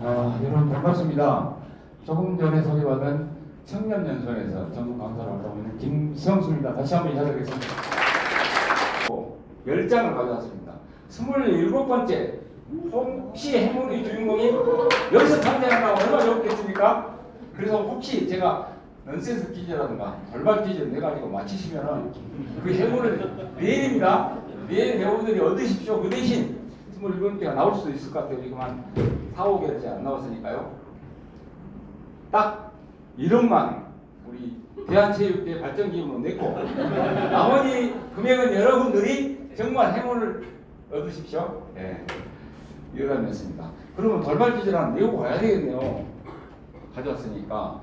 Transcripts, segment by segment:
여러분 반갑습니다. 조금 전에 소개받은 청년연수원에서 전국 강사를 하고 있는 김성수입니다. 다시 한번 인사드리겠습니다. 10장을 가져왔습니다. 27번째 혹시 해물의 주인공이 여기서 탄생한다고 얼마나 좋겠습니까? 그래서 혹시 제가 넌센스 퀴즈라든가 돌발 퀴즈를 내가지고 맞히시면은 그 해물을 내일입니다. 내일 배우들이 얻으십시오. 그 대신 27개가 나올 수도 있을 것 같아요. 지금 한 4, 5개월째 안 나왔으니까요. 딱 이름만 우리 대한체육회 발전기금으로 냈고 나머지 금액은 여러분들이 정말 행운을 얻으십시오. 네. 이러면습니다. 그러면 돌발 퀴즈를 하나 내고 가야 되겠네요. 가져왔으니까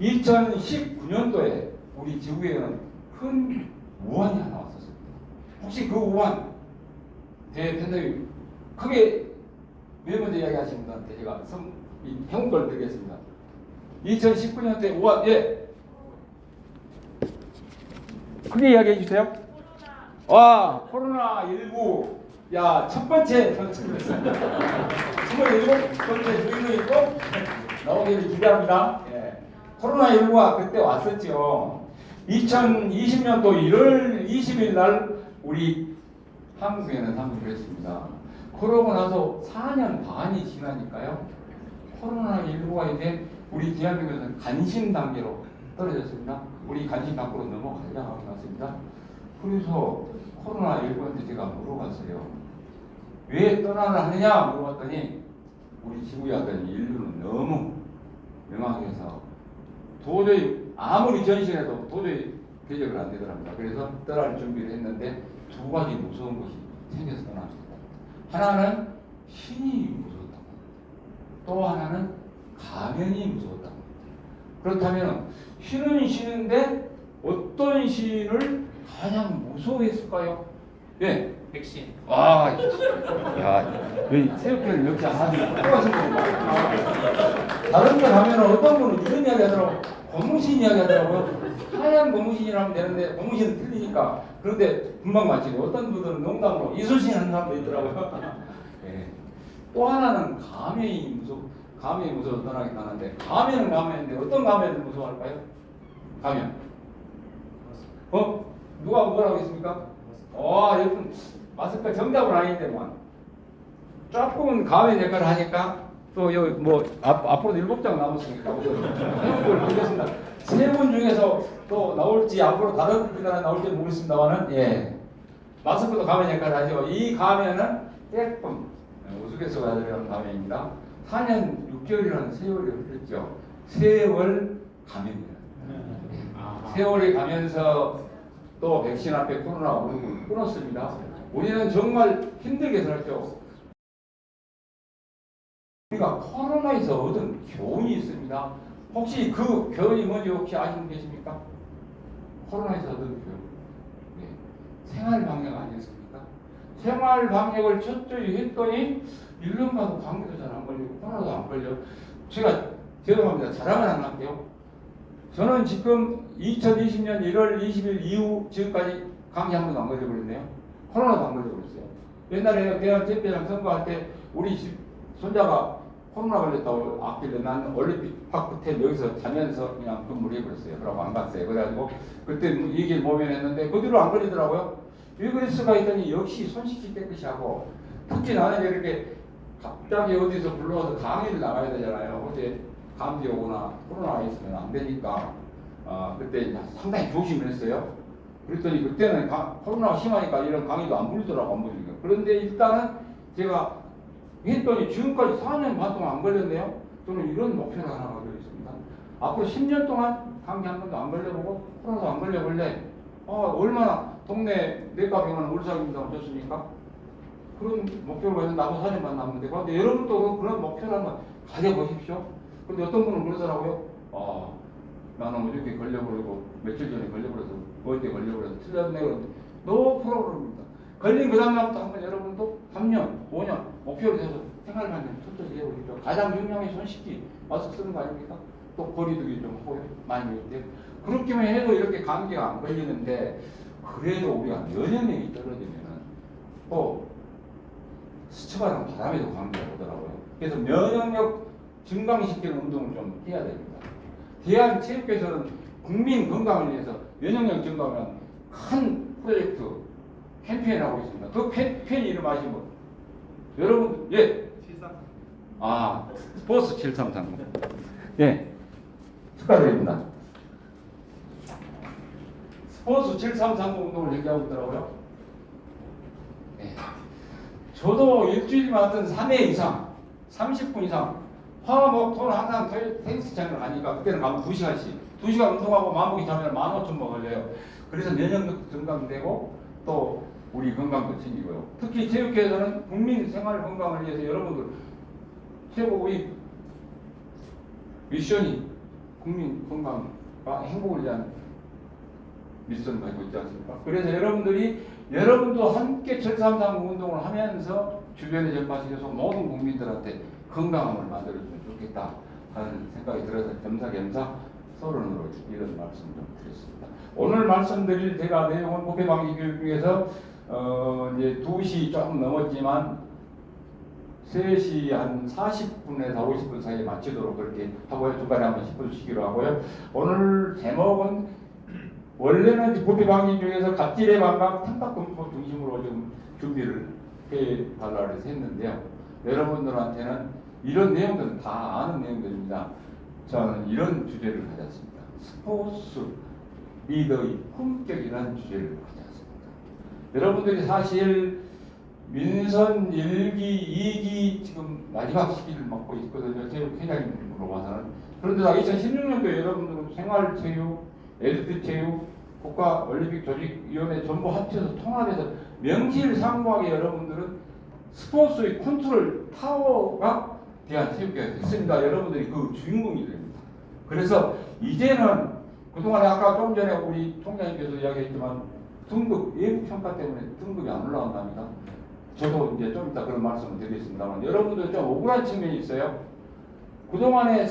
2019년도에 우리 지구에는 큰 우한이 하나 왔었습니다. 혹시 그 우한 대팬데믹 크게 네 번째 이야기하신 분한테 제가 행운걸 드리겠습니다. 2019년대 우한, 예. 크게 이야기해 주세요. 코로나19. 야, 첫 번째 선출됐습니다. 27번째 주인공이 꼭 나오기를 기대합니다. 예. 코로나19가 그때 왔었죠. 2020년도 1월 20일 날 우리 한국에는 상륙을 했습니다. 그러고 나서 4년 반이 지나니까요. 코로나19가 이제 우리 대한민국에서는 간심 단계로 떨어졌습니다. 우리 간심 밖으로 넘어가려고 났습니다. 그래서 코로나19한테 제가 물어봤어요. 왜 떠나라 하느냐 물어봤더니 우리 지구야들 인류는 너무 명확해서 도저히 아무리 전시해도 도저히 대적을 안 되더랍니다. 그래서 떠날 준비를 했는데 두 가지 무서운 것이 생겨서 떠납니다. 하나는 신이 무서웠다. 또 하나는 가면이 무서웠다. 그렇다면 신은 신인데 어떤 신을 가장 무서워했을까요? 예. 백신. 야, 체육회를 역시 아주 똑똑하십니다. 다른 데 가면 어떤 분은 이런 이야기 하더라고. 고무신 이야기 하더라고요. 하얀 고무신이라면 되는데 고무신은 틀리니까. 그런데 금방 맞히고 어떤 분들은 농담으로 이순신 하는 사람도 있더라고요. 예. 또 하나는 감염이 무서워 떠나긴 하는데 감염은 감염인데 어떤 감염을 무서워할까요? 감염. 누가 뭐라고 했습니까? 여러분 마스크 정답은 아닌데만 조금은 감염 역할을 하니까 또 여기 앞으로도 7장 남았으니까 이걸 드리겠습니다. 3분 중에서 또 나올지 앞으로 다른 분이나 나올지 모르겠습니다만은 예 마스크도 감염 역할을 하죠. 이 감염은 조금 우스갯소리가 들어가는 감염입니다. 4년 6개월이라는 세월이 흘렀죠. 세월 감염이에요. 세월이 가면서 또 백신 앞에 코로나 오는 걸 끊었습니다. 우리는 정말 힘들게 살았죠. 우리가 코로나에서 얻은 교훈이 있습니다. 혹시 그 교훈이 뭔지 혹시 아시는 분 계십니까? 코로나에서 얻은 교훈. 네. 생활 방역 아니었습니까? 생활 방역을 철저히 했더니 1년 가도 감기도 잘 안 걸리고 코로나도 안 걸려. 제가 죄송합니다. 자랑을 안 할게요. 저는 지금 2020년 1월 20일 이후 지금까지 감기 한 번도 안 걸려버렸네요. 코로나도 안 걸려버렸어요. 옛날에 대한체육회장 선거할 때 우리 집 손자가 코로나 걸렸다고 아끼래. 난 올림픽 파크텔 여기서 자면서 그냥 근무를 해버렸어요. 그러고 안 갔어요. 그래가지고 그때 얘기를 모면했는데 그 뒤로 안 걸리더라고요. 왜 그랬을까 했더니 역시 손 씻기 깨끗이 하고 특히 나는 이렇게 갑자기 어디서 불러와서 강의를 나가야 되잖아요. 어제 감기 오거나 코로나가 있으면 안 되니까 그때 상당히 조심을 했어요. 그랬더니 그때는 코로나가 심하니까 이런 강의도 안 불리더라고. 안 불리니까. 그런데 일단은 제가 했더니 지금까지 4년 반 동안 안 걸렸네요. 저는 이런 목표를 하나 가지고 있습니다. 앞으로 10년 동안 감기 한 번도 안 걸려보고 코로나도 안 걸려볼래. 얼마나 동네 내과 병원 울상입니다. 어떻습니까? 그런 목표를 가지고 나도 4년 반 남는데 근데 여러분도 그런 목표를 한번 가져보십시오. 근데 어떤 분은 그러더라고요. 나는 어저께 걸려버리고 며칠 전에 걸려버려서 어제 걸려버려서 틀렸네. 그런데 노 프로그램입니다. 걸린 그 다음날부터 한번 여러분도 3년, 5년 목표를 세워서 생활반경 철저히 해보십시오. 가장 중요한 게 손 씻기, 마스크 쓰는 거 아닙니까? 또 거리두기 좀 하고요. 많이 있대요. 그렇게만 해도 이렇게 감기가 안 걸리는데 그래도 우리가 면역력이 떨어지면은 또 스쳐가는 바람에도 감기가 오더라고요. 그래서 면역력 증강시키는 운동을 좀 해야 됩니다. 대한체육회에서는 국민 건강을 위해서 면역력 증강을 큰 프로젝트 캠페인을 하고 있습니다. 그 캠페인 이름 아시면 여러분 예. 스포츠 7330. 예. 축하드립니다. 스포츠 7330 운동을 얘기하고 있더라고요. 예. 저도 일주일마다 3회 이상, 30분 이상, 화목토는 항상 테니스장을 가니까 그때는 가면 2시간씩, 2시간 운동하고 마무리 자면 15,000번 걸려요. 그래서 면역력도 증강되고 또 우리 건강도 챙기고요. 특히 체육회에서는 국민 생활 건강을 위해서 여러분들 최고의 미션이 국민 건강과 행복을 위한 미션을 가지고 있지 않습니까? 그래서 여러분도 함께 7330 운동을 하면서 주변에 전파시켜서 모든 국민들한테 건강함을 만들어주면 좋겠다 하는 생각이 들어서 겸사겸사 서론으로 이런 말씀을 좀 드렸습니다. 오늘 말씀드릴 제가 내용은 법외방지 교육 중에서 이제 2시 조금 넘었지만 3시 한 40분에서 50분 사이에 마치도록 그렇게 하고요. 중간에 한번 10분 쉬기로 하고요. 오늘 제목은 원래는 법외방지 중에서 갑질의 방각 탐탁금법 중심으로 좀 준비를 해달라고 해서 했는데요. 여러분들한테는 이런 내용들은 다 아는 내용들입니다. 저는 이런 주제를 가졌습니다. 스포츠 리더의 품격이라는 주제를 가졌습니다. 여러분들이 사실 민선 1기, 2기 지금 마지막 시기를 맡고 있거든요. 체육회장님으로 봐서는. 그런데 2016년도에 여러분들은 생활체육, 엘리트체육, 국가올림픽조직위원회 전부 합쳐서 통합해서 명실상부하게 여러분들은 스포츠의 컨트롤 타워가 대한체육회가 됐습니다. 여러분들이 그 주인공이 됩니다. 그래서 이제는 그동안에 아까 좀 전에 우리 총장님께서 이야기했지만 등급, 예부평가 때문에 등급이 안 올라간답니다. 저도 이제 좀 이따 그런 말씀을 드리겠습니다만 여러분들 좀 억울한 측면이 있어요. 그동안에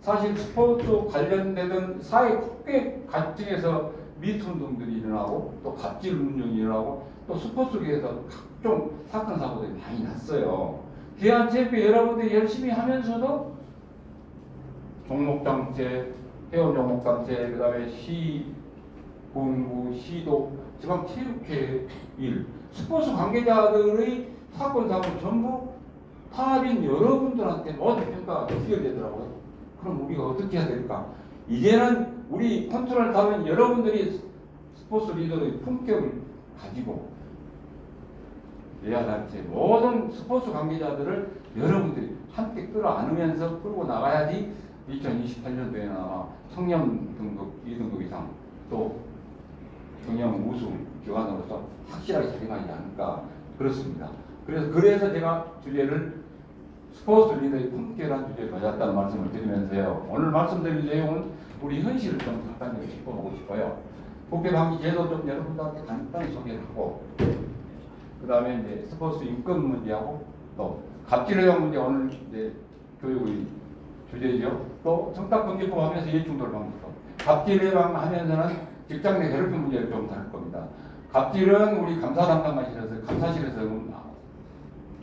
사실 스포츠 관련되던 사회 국계 갈등에서 미투 운동들이 일어나고 또 갑질 운동이 일어나고 또 스포츠계에서 각종 사건 사고들이 많이 났어요. 대한체육회 여러분들이 열심히 하면서도 종목장체, 회원 종목장체, 그 다음에 시, 군구, 시도, 지방체육회 일, 스포츠 관계자들의 사건 사고 전부 타합인 여러분들한테 모든 평가가 귀결되더라고요. 그럼 우리가 어떻게 해야 될까? 이제는 우리 컨트롤 타합인 여러분들이 스포츠 리더의 품격을 가지고 여야단체 모든 스포츠 관계자들을 여러분들이 함께 끌어안으면서 끌고 나가야지 2028년도에는 아마 청년 등급 2등급 이상 또 경영 우수 기관으로서 확실하게 자리하지 않을까 그렇습니다. 그래서 제가 주제를 스포츠 리더의 품격이라는 주제를 가졌다는 말씀을 드리면서요. 오늘 말씀드릴 내용은 우리 현실을 좀 간단히 짚어보고 싶어요. 국회방지 제도 좀 여러분들한테 간단히 소개를 하고 그 다음에 이제 스포츠 인권 문제하고 또 갑질에 대한 문제 오늘 이제 교육의 주제죠. 또 정답금지법 하면서 이해충돌 방지법. 갑질 예방하면서는 직장 내 괴롭힘 문제를 좀 다룰 겁니다. 갑질은 우리 감사 담당관실에서 감사실에서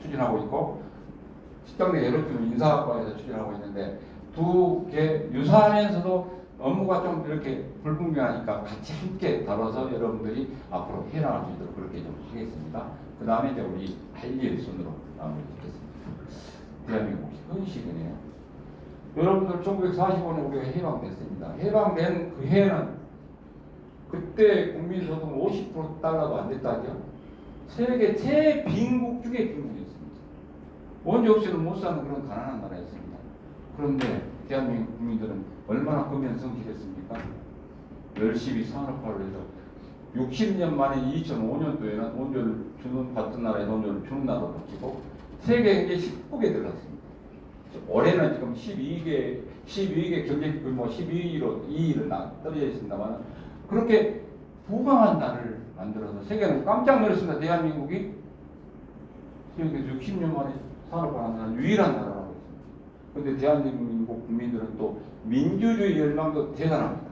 추진하고 있고 직장 내 괴롭힘은 인사학과에서 추진하고 있는데 두 개 유사하면서도 업무가 좀 이렇게 불분명하니까 같이 함께 다뤄서 여러분들이 앞으로 해나갈 수 있도록 그렇게 좀 하겠습니다. 그 다음에 이제 우리 할 일 순으로 마무리 짓겠습니다. 대한민국 현실이네요. 여러분들 1945년 우리가 해방됐습니다. 해방된 그 해에는 그때 국민소득 50%달러도 안 됐다죠. 세계 최빈국 중에 빈국이었습니다. 원조 없이는 못 사는 그런 가난한 나라였습니다. 그런데 대한민국 국민들은 얼마나 근면성실했습니까? 열심히 산업화를 해서 60년 만에 2005년도에는 원조를 주는 같은 나라에 원조를 주는 나라로 바뀌고 세계 경제 19개 들어갔습니다. 올해는 지금 12개 경제 규모 12위로 2위를 떨어져 있습니다만 그렇게 부강한 나라를 만들어서 세계는 깜짝 놀랐습니다. 대한민국이 세계에서 60년 만에 산업화하는 유일한 나라라고 했습니다. 그런데 대한민국 국민들은 또 민주주의 열망도 대단합니다.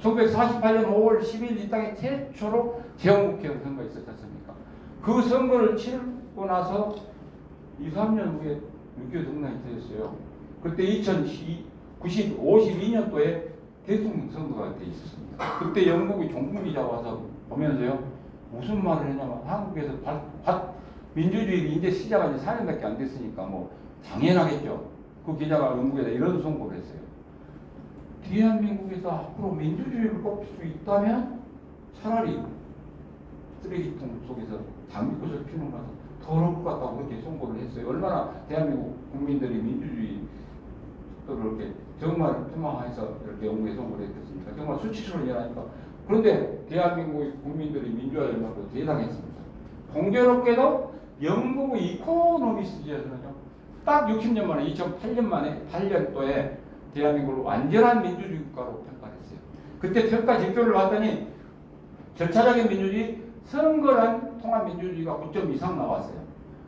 1948년 5월 10일 이 땅에 최초로 제헌국회의원 선거가 있었지 않습니까? 그 선거를 치르고 나서 2, 3년 후에 6.25 등락이 되었어요. 그때 52년도에 대통령 선거가 돼 있었습니다. 그때 영국의 종국 기자 와서 보면서요, 무슨 말을 했냐면, 한국에서 민주주의 이제 시작한 지 4년밖에 안 됐으니까 뭐 당연하겠죠. 그 기자가 영국에다 이런 선고를 했어요. 대한민국에서 앞으로 민주주의를 꼽을 수 있다면 차라리 쓰레기통 속에서 장미꽃을 피우는 것은 더러울 것 같다고 그렇게 선고를 했어요. 얼마나 대한민국 국민들이 민주주의 또 이렇게 정말 투망해서 이렇게 영국에 선고를 했겠습니까? 정말 수치스러운 일하니까. 그런데 대한민국의 국민들이 민주화 연합도 대단했습니다. 공교롭게도 영국의 이코노미스트에서는요, 딱 60년 만에 2008년 만에 8년도에 대한민국을 완전한 민주주의 국가로 평가했어요. 그때 평가 지표를 봤더니 절차적인 민주주의, 선거란 통합 민주주의가 9점 이상 나왔어요.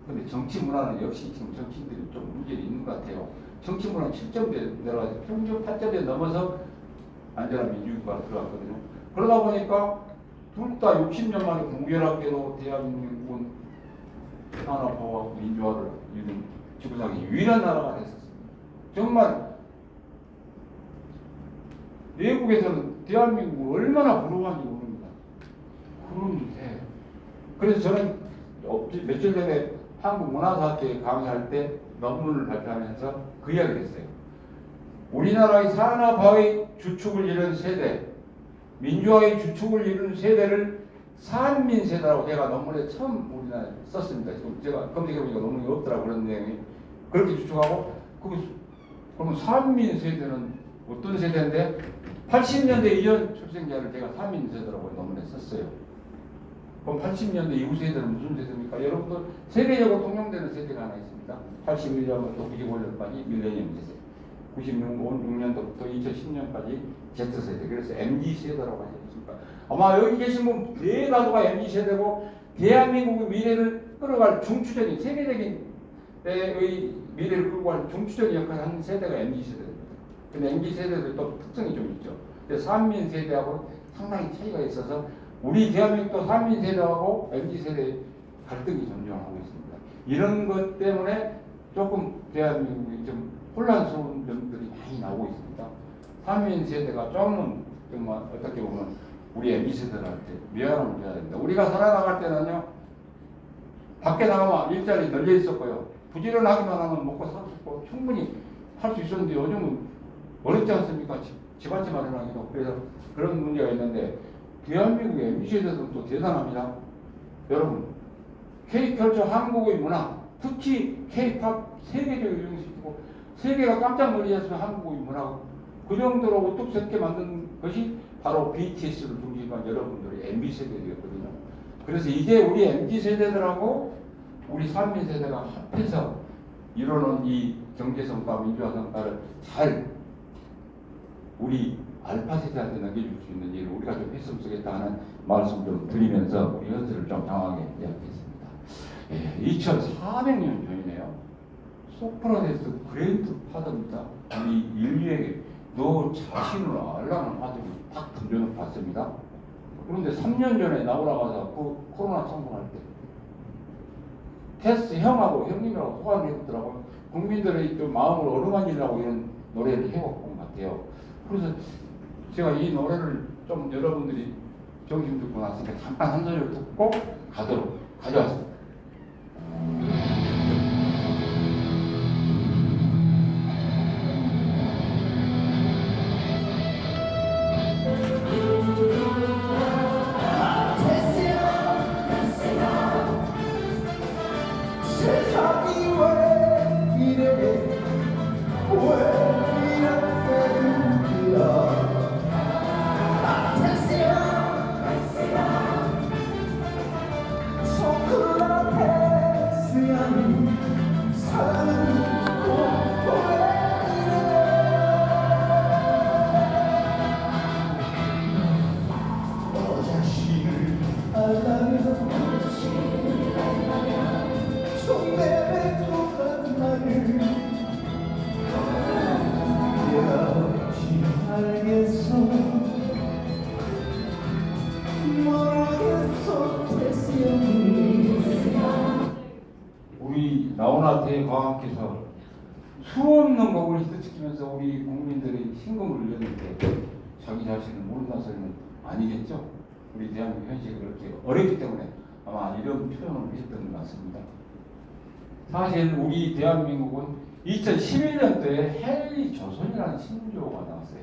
근데 정치 문화는 역시 지금 정치인들이 좀 문제가 있는 것 같아요. 정치 문화는 7점 내려가서 평균 8점에 넘어서 안전한 민주주의가 들어갔거든요. 그러다 보니까 둘 다 60년 만에 공교롭게도 대한민국은 산업화와 민주화를 이룬 지구상의 유일한 나라가 됐었습니다. 정말 외국에서는 대한민국을 얼마나 부러워하는지 모릅니다. 그런데 그래서 저는 며칠 전에 한국문화사학회에 강의할 때 논문을 발표하면서 그 이야기를 했어요. 우리나라의 산업화의 주축을 이룬 세대, 민주화의 주축을 이룬 세대를 산민세대라고 제가 논문에 처음 우리나라에 썼습니다. 지금 제가 검색해보니까 논문이 없더라고 그런 내용이. 그렇게 주축하고, 그러면 산민세대는 어떤 세대인데 80년대 이전 출생자를 제가 산민세대라고 논문에 썼어요. 그럼 80년대 이후 세대는 무슨 세대입니까? 여러분들 세계적으로 통용되는 세대가 하나 있습니다. 81년부터 95년까지 밀레니엄 세대, 96년도부터 2010년까지 Z세대, 그래서 MZ세대라고 하지 않습니까? 아마 여기 계신 분 대다수가 MZ세대고 대한민국의 미래를 끌어갈 중추적인, 세계적인 때의 미래를 끌고 갈 중추적인 역할을 하는 세대가 MZ세대입니다. 근데 MZ세대도 또 특성이 좀 있죠. 근데 산민세대하고 상당히 차이가 있어서 우리 대한민국도 산민세대하고 MZ세대의 갈등이 존재하고 있습니다. 이런 것 때문에 조금 대한민국이 좀 혼란스러운 점들이 많이 나오고 있습니다. 산민세대가 조금은 정말 어떻게 보면 우리 MZ세대한테 미안함을 줘야 됩니다. 우리가 살아나갈 때는요, 밖에 나가면 일자리 널려 있었고요, 부지런하기만 하면 먹고 살 수 있고 충분히 할 수 있었는데 요즘은 어렵지 않습니까? 집안집 마련하기도. 그래서 그런 문제가 있는데 대한민국의 MZ세대들은 또 대단합니다. 여러분, K컬처 한국의 문화, 특히 K-팝 세계적으로 유행시키고 세계가 깜짝 놀라지 않으면 한국의 문화고 그 정도로 우뚝스럽게 만든 것이 바로 BTS를 중심한 여러분들의 MZ세대였거든요. 그래서 이제 우리 MZ세대들하고 우리 산민세대가 합해서 이루는 이 경제성과 민주화성과를 잘 우리 알파세대한테 넘겨줄 수 있는 일을 우리가 좀 했으면 좋겠다 하는 말씀 좀 드리면서 우리 연설을 좀 장황하게 이야기했습니다. 2400년 전이네요. 소크라테스 그랜드 파더입니다. 우리 인류에게 너 자신을 알라는 화두를 딱 던져놓고 봤습니다. 그런데 3년 전에 나오라가서 그 코로나 성공할 때 테스 형하고 형님이라고 소환을 해보더라고요. 국민들의 좀 마음을 어루만지려고 이런 노래를 해왔던 것 같아요. 그래서 제가 이 노래를 좀 여러분들이 정신 듣고 났으니까 잠깐 한 소절 듣고 가져왔습니다. 우리 나훈아 대과학께서 수없는 법을 히트시키면서 우리 국민들의 신금을 울렸는데 자기 자신을 모른다는 소리는 아니겠죠? 우리 대한민국 현실이 그렇게 어렵기 때문에 아마 이런 표현을 했던 것 같습니다. 사실 우리 대한민국은 2011년도에 헬리조선이라는 신조어가 나왔어요.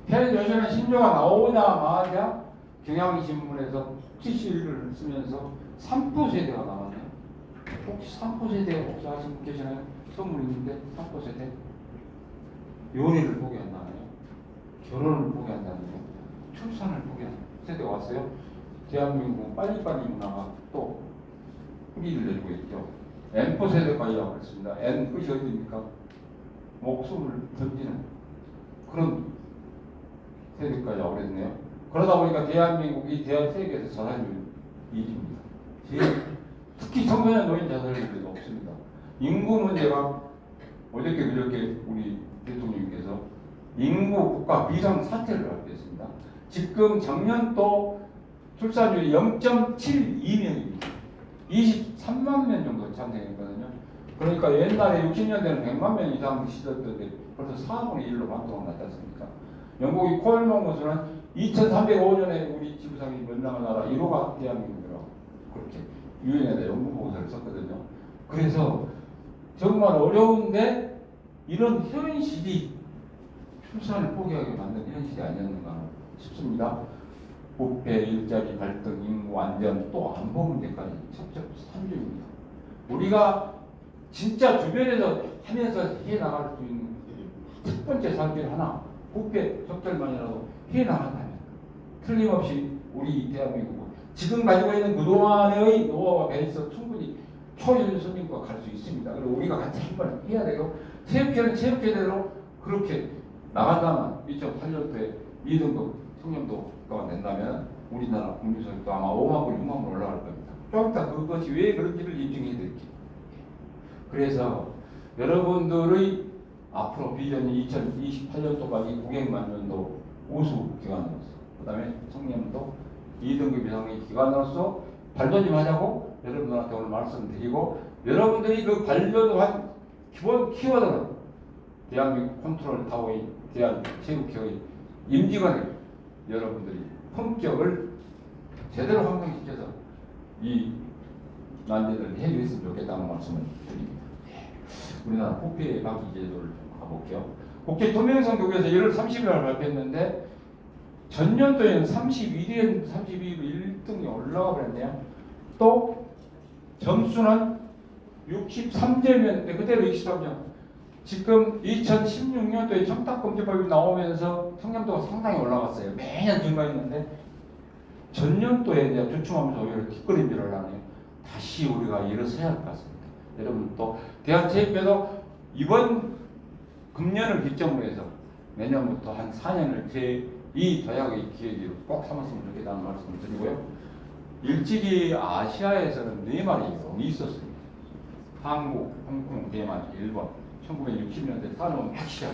헬리조선이라는 신조어가 나오자마자 경향신문에서 혹시시를 쓰면서 삼포세대가 나왔네요. 혹시 삼포세대 혹시 아시는 분 계시나요? 선물 있는데 삼포세대 연애를 포기한다네요. 결혼을 포기한다네요. 출산을 포기하는 세대가 왔어요. 대한민국 빨리빨리 문화가 또 뿌리를 내리고 있죠. N포세대까지 하고 있습니다. N 끝이 어디입니까? 목숨을 던지는 그런 세대까지 하고 있네요. 그러다 보니까 대한민국이 세계에서 자살률 1위입니다. 특히 청소년 노인 자살률이 없습니다. 인구 문제가 어저께 그저께 우리 대통령께서 인구 국가 비상 사태를 발표했습니다. 지금 작년도 출산율이 0.72명입니다. 23만 명 정도 참생했거든요. 그러니까 옛날에 60년대는 100만 명 이상 시절인데 벌써 4분의 1로 반토막 났지 않습니까? 영국이 코얼먼것은 2305년에 우리 지구상이 멸망한 나라 1호가 대한민국이라고 그렇게 유엔에다 연구보고서를 썼거든요. 그래서 정말 어려운데 이런 현실이 출산을 포기하게 만든 현실이 아니었는가 싶습니다. 부패, 일자리 갈등, 인구 안전, 또 안보 문제까지 첩첩산중입니다. 우리가 진짜 주변에서 하면서 해나갈 수 있는 첫 번째 산길 하나, 부패 적절만이라도 해나간다면 틀림없이 우리 대한민국은 지금 가지고 있는 그동안의 노하우와 베이스 충분히 초일 선진과 갈 수 있습니다. 그리고 우리가 같이 한번 해야 되고 체육회는 체육회대로 그렇게 나간다면 2008년도에 2등급 청렴도가 된다면 우리나라 국민소득도 아마 5만 불, 6만 불 올라갈 겁니다. 좀 이따 그것이 왜 그런지를 입증해 드릴게요. 그래서 여러분들의 앞으로 비전이 2028년도까지 900만 년도 우수 기관으로서 그 다음에 청렴도 2등급 이상의 기관으로서 발전 좀 하자고 여러분들한테 오늘 말씀드리고 여러분들이 그 발전한 기본 키워드는 대한민국 컨트롤 타워의 대한체육회의 임직원에 여러분들이 품격을 제대로 환경시켜서 이 난제를 해주셨으면 좋겠다는 말씀을 드립니다. 우리나라 국회 박이 제도를 좀 가볼게요. 국회 투명성 교육에서 1월 30일 날 발표했는데 전년도에는 32년 1등이 올라가 버렸네요. 또 점수는 63점이었는데 그대로 63점. 지금 2016년도에 청탁금지법이 나오면서 청렴도가 상당히 올라갔어요. 매년 증가했는데 전년도에 이제 주춤하면서 오히려 뒷걸음질을 하네요. 다시 우리가 일어서야 할 것 같습니다. 여러분 또 대한체육회도 이번 금년을 기점으로 해서 내년부터 한 4년을 제2 도약의 기획으로 꼭 삼았으면 좋겠다는 말씀을 드리고요. 일찍이 아시아에서는 4마리 왕이 있었습니다. 한국, 홍콩, 대만, 일본 1960년대 살아온 핵시아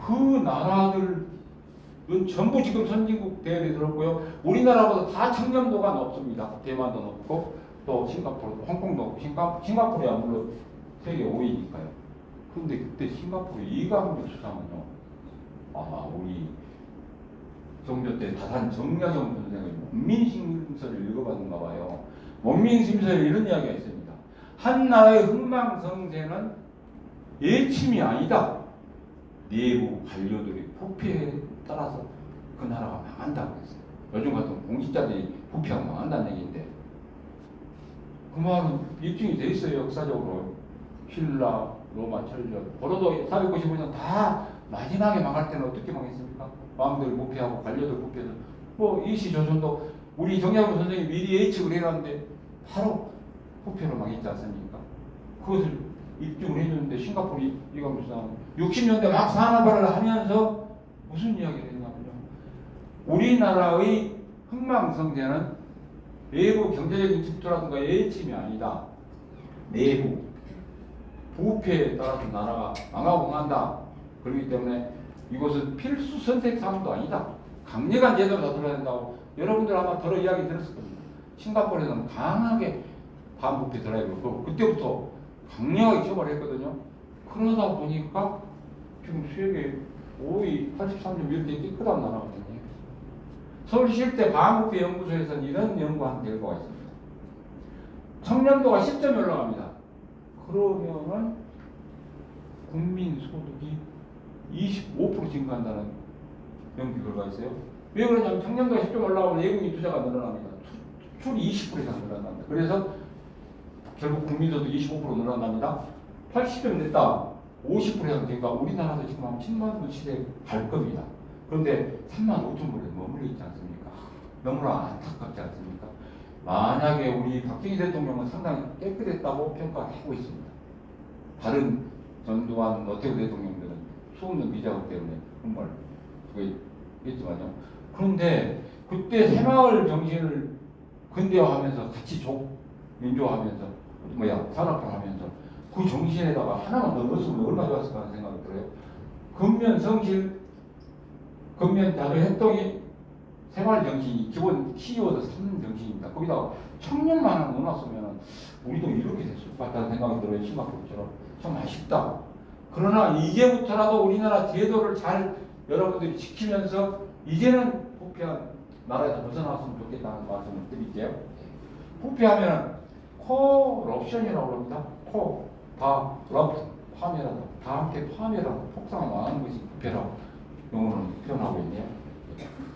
그 나라들은 전부 지금 선진국 대열에 들었고요. 우리나라보다 다 청렴도가 높습니다. 대만도 높고 또 싱가포르도 홍콩도 높고 싱가포르야 물론 세계 5위니까요. 그런데 그때 싱가포르 이강국 수상은요. 우리 종교 때 다산 정약용 선생의 원민심서를 읽어봤는가 봐요. 원민심서에 이런 이야기가 있습니다. 한 나라의 흥망성쇠는 예침이 아니다. 내부 관료들의 부패에 따라서 그 나라가 망한다고 했어요. 요즘 같은 공직자들이 부패가 망한다는 얘기인데 그 말은 입증이 돼 있어요. 역사적으로 신라, 로마, 철저, 버로도 495년 다 마지막에 망할 때는 어떻게 망했습니까? 왕들 부패하고 관료들 부패해서 뭐 일시조선도 우리 정약용 선생님이 미리 예측을 해놨는데 바로 부패로 망했지 않습니까? 그것을 입증을 해줬는데 싱가포르 이강국 수상은 60년대 막 산업화를 하면서 무슨 이야기를 했냐면요. 우리나라의 흥망성쇠는 외부 경제적인 집도라든가 예침이 아니다. 내부 부패에 따라서 나라가 망하고 망한다. 그렇기 때문에 이것은 필수 선택 사항도 아니다. 강력한 제도로 다툴어야 된다고 여러분들 아마 들어 이야기 들었을 겁니다. 싱가포르에서는 강하게 반부패 드라이브를 걸고 그때부터 강력하게 처벌했거든요. 그러다 보니까 지금 세계 5위 83점 이렇게 깨끗한 나라거든요. 서울시립대 방학부연구소에서는 이런 연구한 결과가 있습니다. 청년도가 10점이 올라갑니다. 그러면은 국민 소득이 25% 증가한다는 연구 결과가 있어요. 왜 그러냐면 청년도가 10점 올라가면 예금이 투자가 늘어납니다. 수출이 20% 이상 늘어납니다. 그래서 결국 국민소득 25% 늘어납니다. 80점 냈다. 50% 이상 증가. 우리나라도 지금 한 10만 원 시대에 갈 겁니다. 그런데 3만 5천 불에 머물러 있지 않습니까? 너무나 안타깝지 않습니까? 만약에 우리 박정희 대통령은 상당히 깨끗했다고 평가하고 있습니다. 다른 전두환, 노태우 대통령들은 수없는 미자국 때문에 정말 그게 있지만요. 그런데 그때 새마을 정신을 근대화하면서 같이 민주화하면서 산업화하면서 그 정신에다가 하나만 더 넣었으면 얼마나 좋았을까 하는 생각이 들어요. 근면 성실, 근면 자주 협동이 생활 정신이 기본 키워드 3 정신입니다. 거기다가 청년만 넣어놨으면 우리도 이렇게 됐을 것 같다는 생각이 들어요. 싱가포르처럼. 참 아쉽다. 그러나 이제부터라도 우리나라 제도를 잘 여러분들이 지키면서 이제는 부패한 나라에서 벗어났으면 좋겠다는 말씀을 드릴게요. 부패하면 코럽션이라고 합니다. 다 러프트, 파멸하다. 다 함께 파멸하다. 폭삭을 망하는 것이 부패라고 용어는 표현하고 있네요.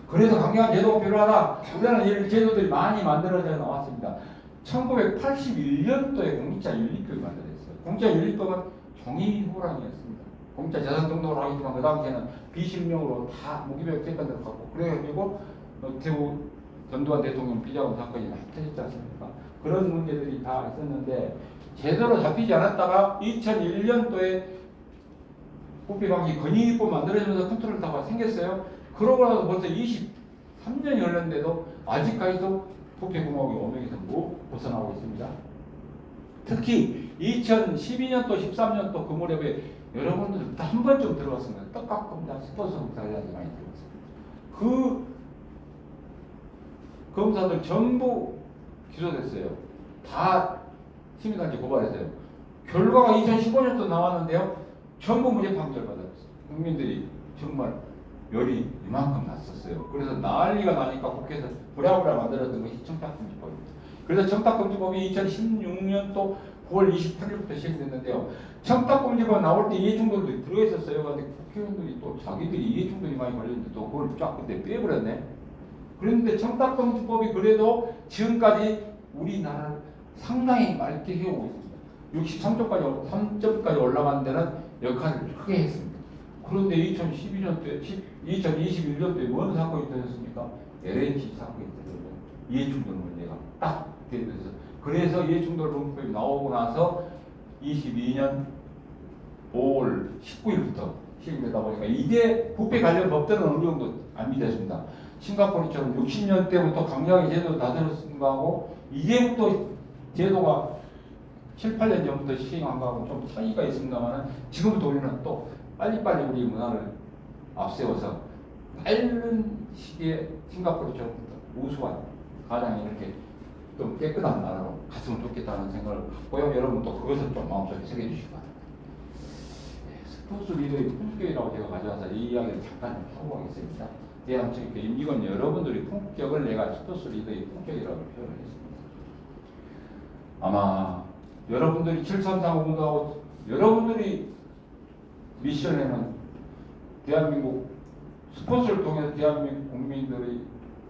그래서 강력한 제도가 필요하다. 우리나라는 이런 제도들이 많이 만들어져 나왔습니다. 1981년도에 공직자윤리법이 만들어졌어요. 공직자윤리법은 종이 호랑이였습니다. 공직자 재산 등록을 하겠지만 그 당시에는 비실명으로 다 무기명 세건들을 갖고 그래가지고 노태우 전두환 대통령 비자금 사건이 많이 터졌지 않습니까? 그런 문제들이 다 있었는데 제대로 잡히지 않았다가 2001년도에 부패 방지 건의법 만들어지면서 컨트롤타가 생겼어요. 그러고 나서 벌써 23년이 흘렀는데도 아직까지도 부패 공학의 오명에서 벗어나고 있습니다. 특히 2012년도, 13년도 그 무렵에 여러분들 한 번쯤 들어봤습니다. 떡값검사, 스포츠 검사에 대해서 많이 들어봤습니다. 그 검사들 전부 기소됐어요. 다 시민단체 고발했어요. 결과가 2015년도 나왔는데요. 전부 무죄 판결 받았어요. 국민들이 정말 열이 이만큼 났었어요. 그래서 난리가 나니까 국회에서 부랴부랴 만들었던 것이 청탁금지법입니다. 그래서 청탁금지법이 2016년도 9월 28일부터 시행됐는데요. 청탁금지법 나올 때 이해충돌도 들어있었어요. 그런데 국회의원들이 또 자기들이 이해충돌이 많이 걸렸는데 또 그걸 쫙 그때 빼버렸네. 그런데 청탁금지법이 그래도 지금까지 우리나라를 상당히 맑게 해오고 있습니다. 63점까지 올라간 데는 역할을 크게 했습니다. 그런데 2021년도에 뭔 사건이 터졌습니까? LNG 사건이 터졌어요. 이해충돌 문제가 딱 되면서 그래서 이해충돌 범법이 나오고 나서 22년 5월 19일부터 시행되다 보니까 이제 부패 관련 법들은 어느 정도 안비됐습니다. 싱가포르처럼 60년 때부터 강력하게 제도를 다스렸는 거하고 이제부터 제도가 7, 8년 전부터 시행한 거하고 좀 차이가 있습니다만 지금부터 우리는 또 빨리빨리 우리 문화를 앞세워서 빠른 시기에 싱가포르처럼 우수한 가장 이렇게 좀 깨끗한 나라로 갔으면 좋겠다는 생각을 갖고요. 여러분 또 그것을 좀 마음속에 새겨주시기 바랍니다. 스포츠 리더의 품격이라고 제가 가져와서 이 이야기를 잠깐 좀 하고 가겠습니다. 대한체육회 이건 여러분들의 품격을 내가 스포츠 리더의 품격이라고 표현을 했습니다. 아마 여러분들이 733 운동하고 여러분들이 미션에는 대한민국 스포츠를 통해서 대한민국 국민들의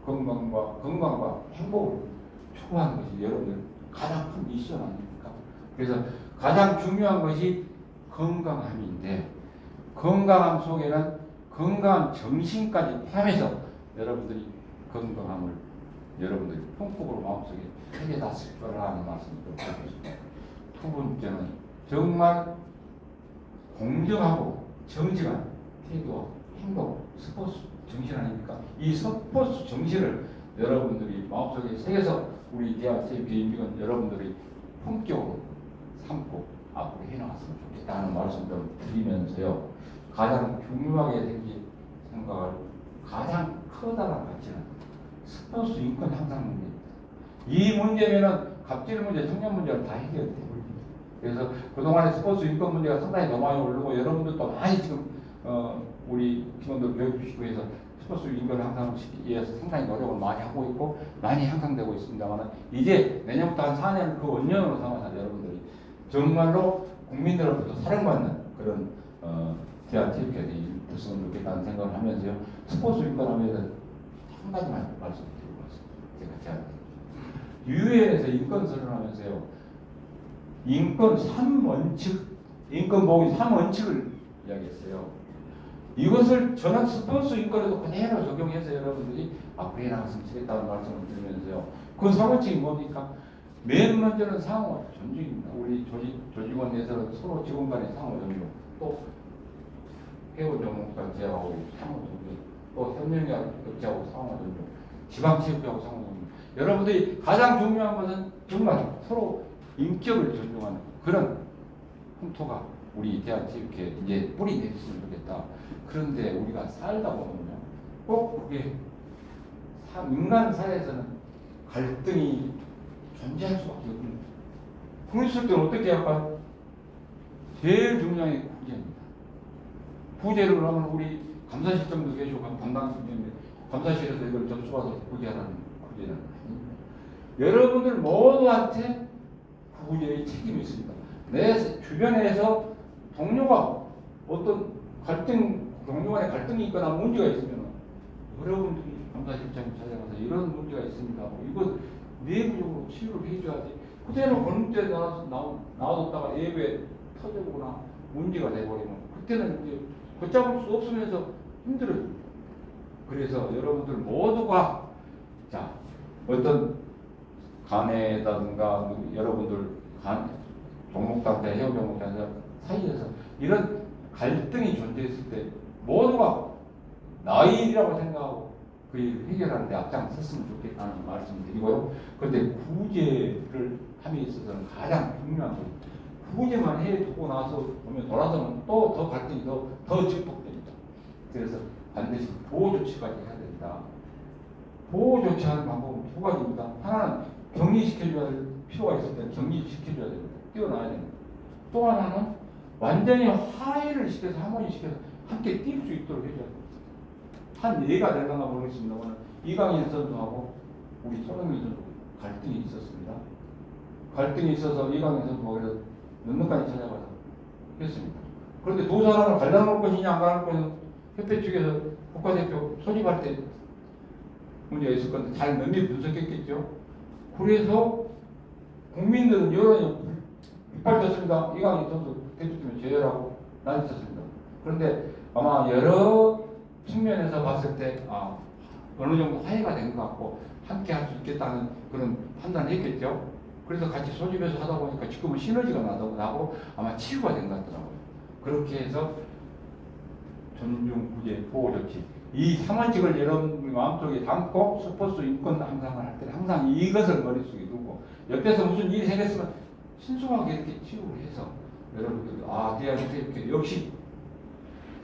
건강과 행복을 추구하는 것이 여러분들 가장 큰 미션 아닙니까? 그래서 가장 중요한 것이 건강함인데 건강함 속에는 건강한 정신까지 포함해서 여러분들이 건강함을 여러분들이 품격으로 마음속에 새겨놨을 거라는 말씀을 드리겠습니다. 두 번째는 정말 공정하고 정직한 태도, 행동, 스포츠 정신 아닙니까? 이 스포츠 정신을 여러분들이 마음속에 새겨서 우리 대한체육회 임직원 여러분들이 품격으로 삼고 앞으로 해나갔으면 좋겠다는 말씀을 드리면서요. 가장 중요하게 생각할 가장 커다란 가치는 스포츠 인권 향상 문제입니다. 이 문제면은 갑질 문제, 청년 문제를 다 해결돼 버립니다. 그래서 그동안에 스포츠 인권 문제가 상당히 더 많이 오르고 여러분들도 많이 지금 우리 팀원들 교육 주시고 해서 스포츠 인권을 향상시키기 위해서 상당히 노력을 많이 하고 있고 많이 향상되고 있습니다만 이제 내년부터 한 4년을 그 원년으로 삼아서 여러분들이 정말로 국민들로부터 사랑받는 그런 대한체육회가 됐으면 좋겠다는 생각을 하면서요. 스포츠 인권 하면 한 가지만 말씀드리고 있습니다. 제가 유엔에서 인권설을 하면서요. 인권 3원칙, 인권 보호 3원칙을 이야기했어요. 이것을 저는 스포츠 인권에도 그대로 적용해서 여러분들이 앞으로 나갔으면 좋겠다는 말씀을 드리면서요. 그 3원칙이 뭡니까? 맨 먼저는 상호 존중입니다. 우리 조직원 내에서는 서로 직원 간의 상호 존중, 또 회원 종목과 제하고 상호 존중, 또 협력하고 업체하고 상호 존중, 지방체육회하고 상호 존중. 여러분들이 가장 중요한 것은 정말 서로 인격을 존중하는 그런 풍토가 우리 대한체육회 이제 뿌리 내렸으면 좋겠다. 그런데 우리가 살다 보면요, 꼭 그게 인간 사회에서는 갈등이 존재할 수밖에 없는. 그랬을 때는 어떻게 할까요? 제일 중요한 게 구제입니다. 구제를 하면 우리 감사실장도 계시고 담당 선생님들 감사실에서 이걸 접수받아서 구제하라는 구제는 아닙니다. 여러분들 모두한테 구제의 책임이 있습니다. 내 주변에서 동료가 어떤 동료 간의 갈등이 있거나 문제가 있으면 여러분들이 감사실장을 찾아가서 이런 문제가 있습니다. 이거 내부적으로 치유를 해줘야지. 그대로 건물대 나와뒀다가 외부에 터져보거나 문제가 돼버리면 그때는 이제 걷잡을 수 없으면서 힘들어요. 그래서 여러분들 모두가 자 어떤 간에다든가 여러분들 종목단체, 회원 종목단체 사이에서 이런 갈등이 존재했을 때 모두가 나일이라고 생각하고 그 해결하는 데 앞장섰으면 좋겠다는 말씀을 드리고요. 그런데 구제를 함에 있어서는 가장 중요한 건 구제만 해두고 나서 보면 돌아서면 또 더 갈등이 더 증폭됩니다. 그래서 반드시 보호 조치까지 해야 된다. 보호 조치하는 방법은 두 가지입니다. 하나는 격리시켜줘야 될 필요가 있을 때 격리시켜줘야 됩니다. 뛰어나야 됩니다. 또 하나는 완전히 화해를 시켜서 하모니시켜서 함께 뛸 수 있도록 해줘야 됩니다. 한 예가 될까나 모르겠습니다만 이강인 선수하고 우리 손흥민 선수 갈등이 있었습니다. 갈등이 있어서 이강인 선수가 그래서 능력까지 찾아가서 했습니다. 그런데 두 사람을 갈라놓을 것이냐 안 갈라놓을 것이냐 협회 측에서 국가대표 소집할 때 문제가 있을 건데 잘 면밀히 분석했겠죠. 그래서 국민들은 여론이 빗발쳤습니다. 이강인 선수 대표팀을 제외하고 난리쳤습니다. 그런데 아마 여러 측면에서 봤을 때 어느 정도 화해가 된 것 같고 함께 할 수 있겠다는 그런 판단을 했겠죠. 그래서 같이 소집해서 하다 보니까 지금은 시너지가 나고 아마 치유가 된 것 같더라고요. 그렇게 해서 존중, 구제, 보호 조치 이 3원칙을 여러분 마음속에 담고 스포츠 인권 향상을 할 때 항상 이것을 머릿속에 두고 옆에서 무슨 일이 생겼으면 신속하게 이렇게 치유를 해서 여러분들 대한체육회 역시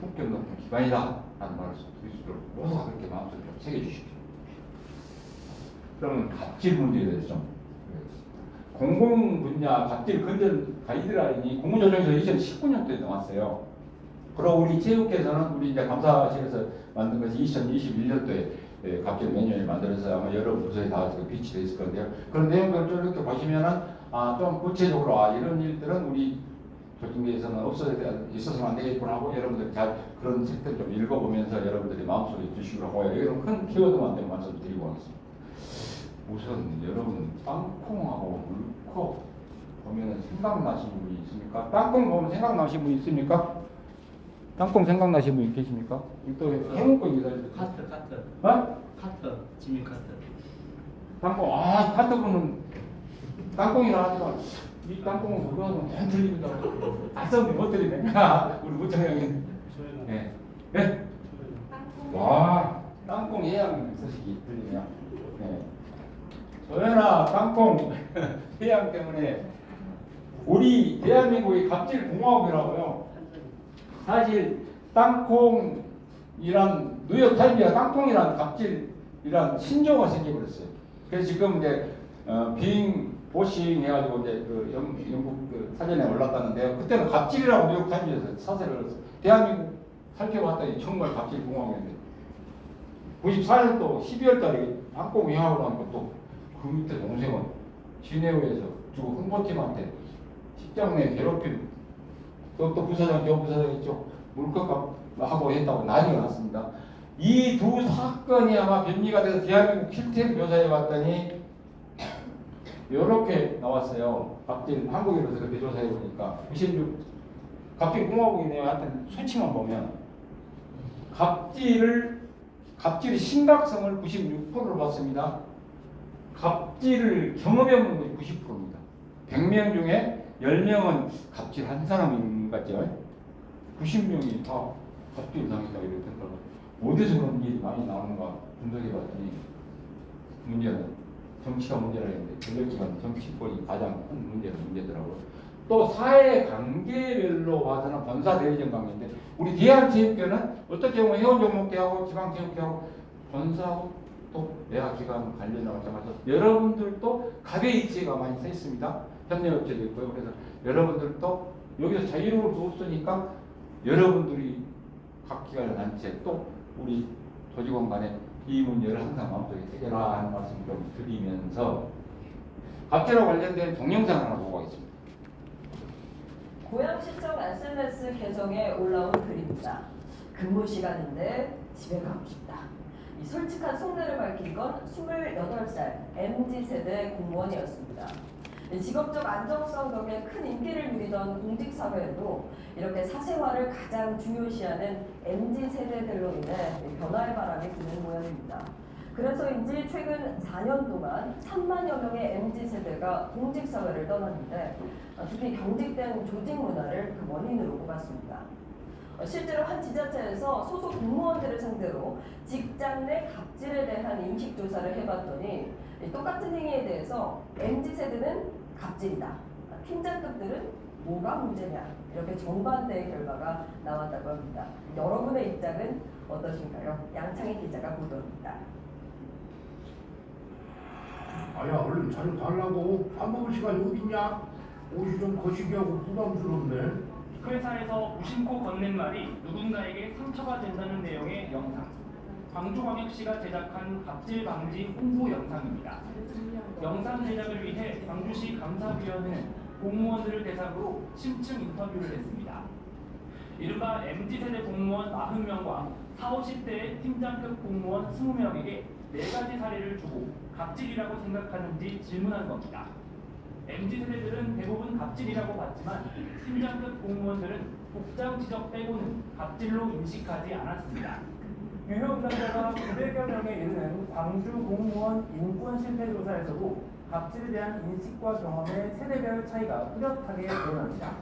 품격 높은 기관이다 라는 말을 드릴 수 있도록 모두가 그렇게 마음속에 좀 새겨주십시오. 그러면 갑질 문제에 대해서 좀 공공 분야 갑질 근절 가이드라인이 공무조정에서 2019년도에 나왔어요. 그리고 우리 체육회에서는 우리 이제 감사실에서 만든 것이 2021년도에 갑질 매뉴얼을 만들어서 아마 여러 부서에 다 비치되어 있을 건데요. 그런 내용들을 좀 이렇게 보시면은 좀 구체적으로 이런 일들은 우리 조직내에서는 있어서는 안 되겠구나 하고 여러분들 잘 그런 책들 좀 읽어보면서 여러분들이 마음속에 드시고 하고요. 이런 큰 키워드만 좀 말씀드리고 하겠습니다. 우선 여러분 땅콩하고 물코 보면 생각나시는 분이 있습니까? 땅콩 보면 생각나시는 분이 있습니까? 땅콩 생각나시는 분이 계십니까? 또 해먹고입니다. 카트. 어? 카트. 지미 카트. 땅콩 카트 보면 땅콩이라 하지만 이 땅콩은 그거 하면 다 틀립니다. 알았으면 못 틀리네. 우리 무창 형님. 네. 네? 와, 땅콩 해양 소식이 들리네요. 네. 소연아, 땅콩 해양 때문에 우리 대한민국이 갑질 공화국이라고요. 사실 땅콩이란 뉴욕 타임즈가 땅콩이란 갑질이란 신조어가 생겨버렸어요. 그래서 지금 이제 보싱 해가지고 이제 그 영국 그 사전에 올랐다는데요. 그때는 갑질이라고 뉴욕 타임즈에서 사설을 대한민국 살펴봤더니 정말 갑질 공화국인데 94년도 12월 달에 한국 영화로 한 것도 그 밑에 동생은 지네우에서 주 홍보팀한테 직장 내 괴롭힘 또 부사장 저 부사장 있죠 물컵 하고 했다고 난리가 났습니다. 이 두 사건이 아마 변리가 돼서 대한민국 실태를 조사해 봤더니 이렇게 나왔어요. 갑질 한국에서 그렇게 조사해 보니까 96 갑질 공화국이네요. 하여튼 수치만 보면 갑질의 심각성을 96%로 봤습니다. 갑질을 경험해본 것이 90%입니다. 100명 중에 10명은 갑질한 사람인 것 같죠? 90명이 다 갑질 당했다 이랬던 거. 어디서 그런 일이 많이 나오는가 분석해봤더니 문제는 정치가 문제라 했는데 권력기관 정치권이 가장 큰 문제더라고요. 또 사회 관계별로 봐서는 본사 대리점 관계인데 우리 대한체육회는 어떻게 보면 회원종목회하고 지방체육회하고 본사하고 또 내화기관 관련하고 마찬가지로 여러분들도 가베이치가 많이 써 있습니다. 협력업체도 있고요. 그래서 여러분들도 여기서 자유로울 수 없으니까 여러분들이 각 기관 단체 또 우리 조직원 간에 이 문제를 항상 마음속에 해결하라 하는 말씀 좀 드리면서 갑질과 관련된 동영상 하나 보고 가겠습니다. 고양시청 SNS 계정에 올라온 글입니다. 근무 시간인데 집에 가고 싶다. 이 솔직한 속내를 밝힌 건 28살 MZ세대 공무원이었습니다. 직업적 안정성 덕에 큰 인기를 누리던 공직사회에도 이렇게 사생활을 가장 중요시하는 MZ세대들로 인해 변화의 바람이 부는 모양입니다. 그래서인지 최근 4년 동안 3만여 명의 MZ세대가 공직사회를 떠났는데 특히 경직된 조직 문화를 그 원인으로 꼽았습니다. 실제로 한 지자체에서 소속 공무원들을 상대로 직장 내 갑질에 대한 인식조사를 해봤더니 똑같은 행위에 대해서 MZ세대는 갑질이다, 팀장급들은 뭐가 문제냐 이렇게 정반대의 결과가 나왔다고 합니다. 여러분의 입장은 어떠신가요? 양창희 기자가 보도합니다. 아야 얼른 자료 달라고. 밥 먹을 시간이 어딨냐? 옷이 좀 거시기 하고 부담스럽네. 회사에서 무심코 건넨 말이 누군가에게 상처가 된다는 내용의 영상. 광주광역시가 제작한 갑질 방지 홍보 영상입니다. 영상 제작을 위해 광주시 감사위원회는 공무원들을 대상으로 심층 인터뷰를 했습니다. 이른바 MZ세대 공무원 90명과 40, 50대의 팀장급 공무원 20명에게 4가지 사례를 주고 갑질이라고 생각하는지 질문한 겁니다. MZ세대들은 대부분 갑질이라고 봤지만 팀장급 공무원들은 복장 지적 빼고는 갑질로 인식하지 않았습니다. 유효 응답자가 900여 명에 이르는 광주 공무원 인권 실태 조사에서도 갑질에 대한 인식과 경험의 세대별 차이가 뚜렷하게 드러납니다.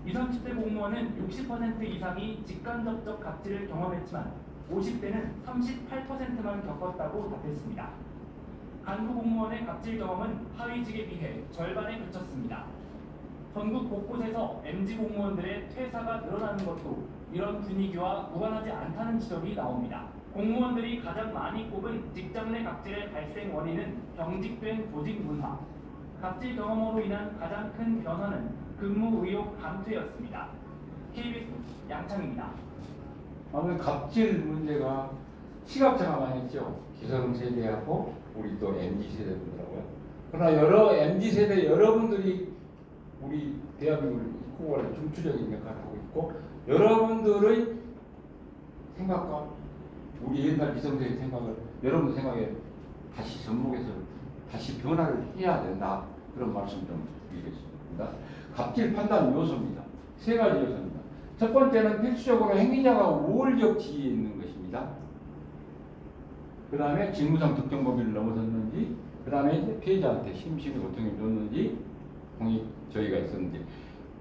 20, 30대 공무원은 60% 이상이 직간접적 갑질을 경험했지만 50대는 38%만 겪었다고 답했습니다. 간부 공무원의 갑질 경험은 하위직에 비해 절반에 그쳤습니다. 전국 곳곳에서 MZ 공무원들의 퇴사가 늘어나는 것도 이런 분위기와 무관하지 않다는 지적이 나옵니다. 공무원들이 가장 많이 꼽은 직장 내 갑질의 발생 원인은 경직된 조직 문화. 갑질 경험으로 인한 가장 큰 변화는 근무 의욕 감퇴였습니다. KBS 양창입니다. 아무래도 갑질 문제가 시각차가 많이 있죠. 기성세대하고 우리 또 MZ세대분들하고요. 그러나 여러 MZ세대 여러분들이 우리 대한민국을 이끌고 가는 중추적인 역할을 하고 있고 여러분들의 생각과 우리 옛날 기성세대 생각을 여러분 생각에 다시 접목해서 다시 변화를 해야 된다. 그런 말씀 좀 드리겠습니다. 갑질 판단 요소입니다. 3가지 요소입니다. 첫 번째는 필수적으로 행위자가 우월적 지위에 있는 것입니다. 그 다음에 직무상 특정 범위를 넘어섰는지, 그 다음에 피해자한테 심심히 고통을 줬는지, 공익 저희가 있었는지.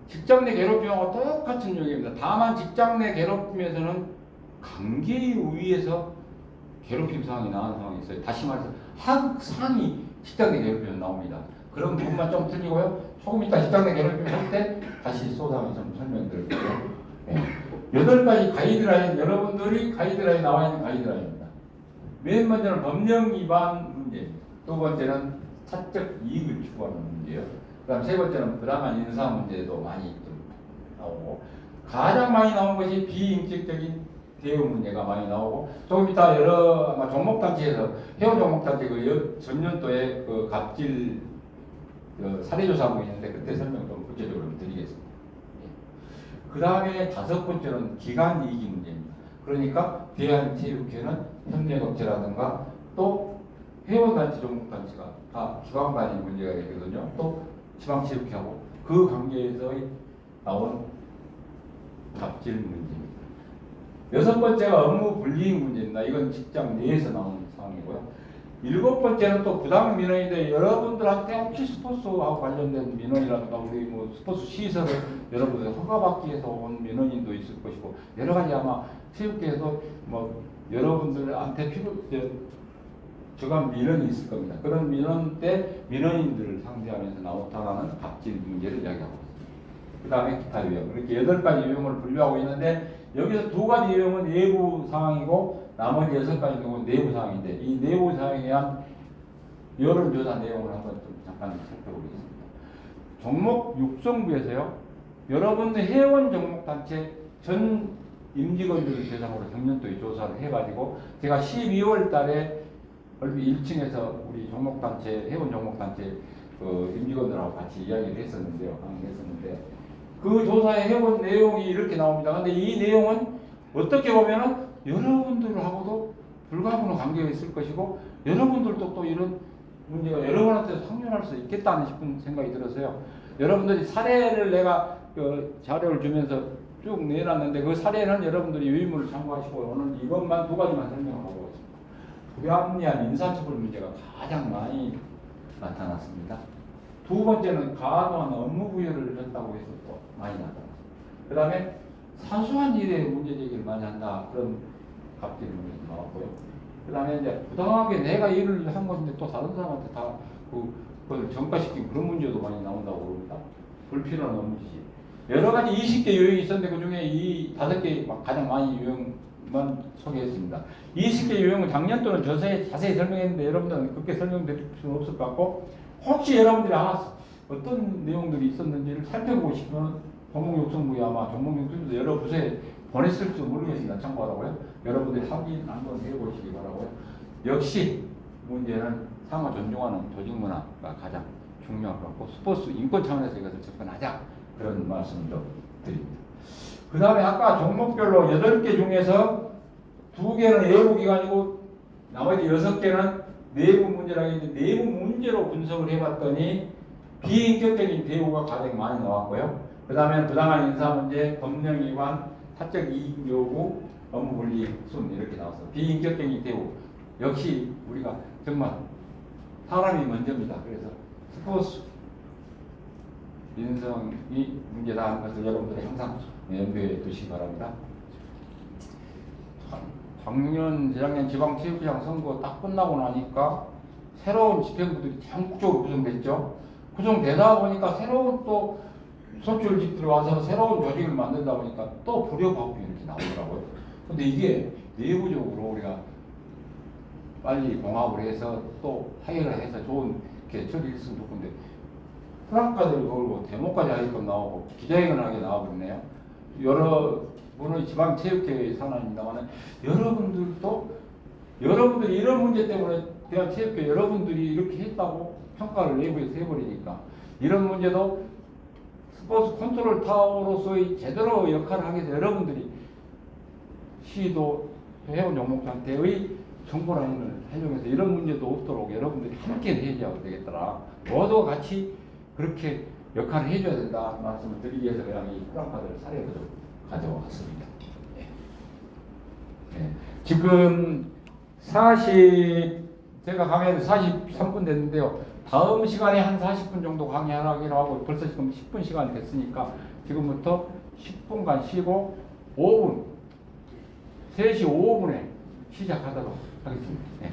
직장 내 괴롭힘하고 똑같은 용어입니다. 다만 직장 내 괴롭힘에서는 관계에 의해서 괴롭힘 상황이 나오는 상황이 있어요. 다시 말해서 한 상이 직장 내 괴롭힘은 나옵니다. 그런 부분만 좀 틀리고요. 조금 이따 직장 내 괴롭힘 할 때 다시 소상히 좀 설명드릴게요. 8가지 가이드라인, 여러분들이 가이드라인 나와 있는 가이드라인입니다. 맨 먼저는 법령 위반 문제입니다. 두 번째는 사적 이익을 추구하는 문제예요. 그다음 세 번째는 부당한 인사 문제도 많이 좀 나오고, 가장 많이 나온 것이 비인격적인 대응 문제가 많이 나오고, 조금 이따 여러 아마 종목단체에서 회원 종목단체 그 전년도에 그 갑질 그 사례조사하고 있는데 그때 설명 좀 구체적으로 드리겠습니다. 그 다음에 다섯 번째는 기관 이익 문제입니다. 그러니까 대한체육회는 협력업체라든가 또 회원단체 종목단체가 다 기관 간의 문제가 있거든요. 또 지방체육회하고 그 관계에서 나온 갑질 문제입니다. 여섯 번째가 업무 불이익 문제입니다. 이건 직장 내에서 나오는 상황이고요. 일곱 번째는 또 부당 민원인데, 여러분들한테 혹시 스포츠하고 관련된 민원이라든가 우리 뭐 스포츠 시설을 여러분들 허가받기 위해서 온 민원인도 있을 것이고, 여러 가지 아마 체육계에서 뭐 여러분들한테 저간 민원이 있을 겁니다. 그런 민원 때 민원인들을 상대하면서 나타나는 갑질 문제를 이야기하고 있습니다. 그 다음에 기타 유형, 이렇게 8가지 유형을 분류하고 있는데, 여기서 2가지 유형은 내부 상황이고 나머지 6가지 경우는 내부 상황인데, 이 내부 상황에 대한 여론조사 내용을 한번 좀 잠깐 살펴보겠습니다. 종목 육성부에서요, 여러분들 회원 종목단체 전 임직원들을 대상으로 경년도에 조사를 해가지고, 제가 12월 달에 1층에서 우리 종목단체, 회원 종목단체 그 임직원들하고 같이 이야기를 했었는데요. 강의했었는데, 그 조사의 회원 내용이 이렇게 나옵니다. 근데 이 내용은 어떻게 보면은 여러분들하고도 불가분의 관계가 있을 것이고, 여러분들도 또 이런 문제가 여러분한테 상존할 수 있겠다는 싶은 생각이 들어서요. 여러분들이 사례를 내가 그 자료를 주면서 쭉 내놨는데, 그 사례는 여러분들이 유의문을 참고하시고, 오늘 이것만 2가지만 설명하고 있습니다. 불합리한 인사처벌 문제가 가장 많이 나타났습니다. 두 번째는 과도한 업무 부여를 했다고 해서 또 많이 나타났습니다. 그 다음에 사소한 일에 문제 제기를 많이 한다, 그런 갑질 문제도 나왔고요. 그 다음에 이제 부당하게 내가 일을 한 것인데 또 다른 사람한테 다 그걸 전가시킨 그런 문제도 많이 나온다고 그럽니다. 불필요한 업무 지시. 여러 가지 20개 유형이 있었는데, 그 중에 이 5개 가장 많이 유형만 소개했습니다. 20개 유형은 작년도는 자세히 설명했는데, 여러분들은 그렇게 설명드릴 수는 없을 것 같고, 혹시 여러분들이 어떤 내용들이 있었는지를 살펴보고 싶으면 종목육성부에 아마 종목육성부에서 여러 부서에 보냈을지 모르겠습니다. 참고하라고요. 여러분들이 확인 한번 해보시기 바라고요. 역시 문제는 상호 존중하는 조직 문화가 가장 중요한 것 같고, 스포츠 인권 차원에서 이것을 접근하자, 그런 말씀도 드립니다. 그 다음에 아까 종목별로 8개 중에서 2개는 외부기관이고 나머지 6개는 내부 문제라고 했는데, 내부 문제로 분석을 해봤더니 비인격적인 대우가 가장 많이 나왔고요. 그 다음에 부당한 인사 문제, 법령 위반, 사적 이익 요구, 업무 분리 순, 이렇게 나왔어요. 비인격적인 대우, 역시 우리가 정말 사람이 먼저입니다. 그래서 스포츠 인성이 문제다 하는 것을 여러분들이 항상 염두에 두시기 바랍니다. 작년, 재작년 지방체육회장 선거 딱 끝나고 나니까 새로운 집행부들이 전국적으로 구성됐죠. 구성되다 보니까 새로운 또 선출직들이 와서 새로운 조직을 만들다 보니까 또 불협화음이 이렇게 나오더라고요. 근데 이게 내부적으로 우리가 빨리 봉합을 해서 또 해결을 해서 좋은 개척이 있으면 좋은데, 플랜카드를 걸고 데모까지 하게끔 나오고 기자회견하게 나와버리네요. 여러분은 지방체육회의 산하입니다만, 여러분들이 이런 문제 때문에 대한체육회 여러분들이 이렇게 했다고 평가를 내부에서 해버리니까, 이런 문제도 스포츠 컨트롤 타워로서의 제대로 역할을 하기 위해서 여러분들이 시도 회원 종목단체의 정보라인을 활용해서 이런 문제도 없도록 여러분들이 함께 해줘야 되겠더라. 모두 같이 그렇게 역할을 해줘야 된다는 말씀을 드리기 위해서 그냥 이 플랜카드를 사례로 가져왔습니다. 네. 지금 제가 강의를 43분 됐는데요. 다음 시간에 한 40분 정도 강의하기로 하고, 벌써 지금 10분 시간이 됐으니까 지금부터 10분간 쉬고 5분, 3시 5분에 시작하도록 하겠습니다. 네.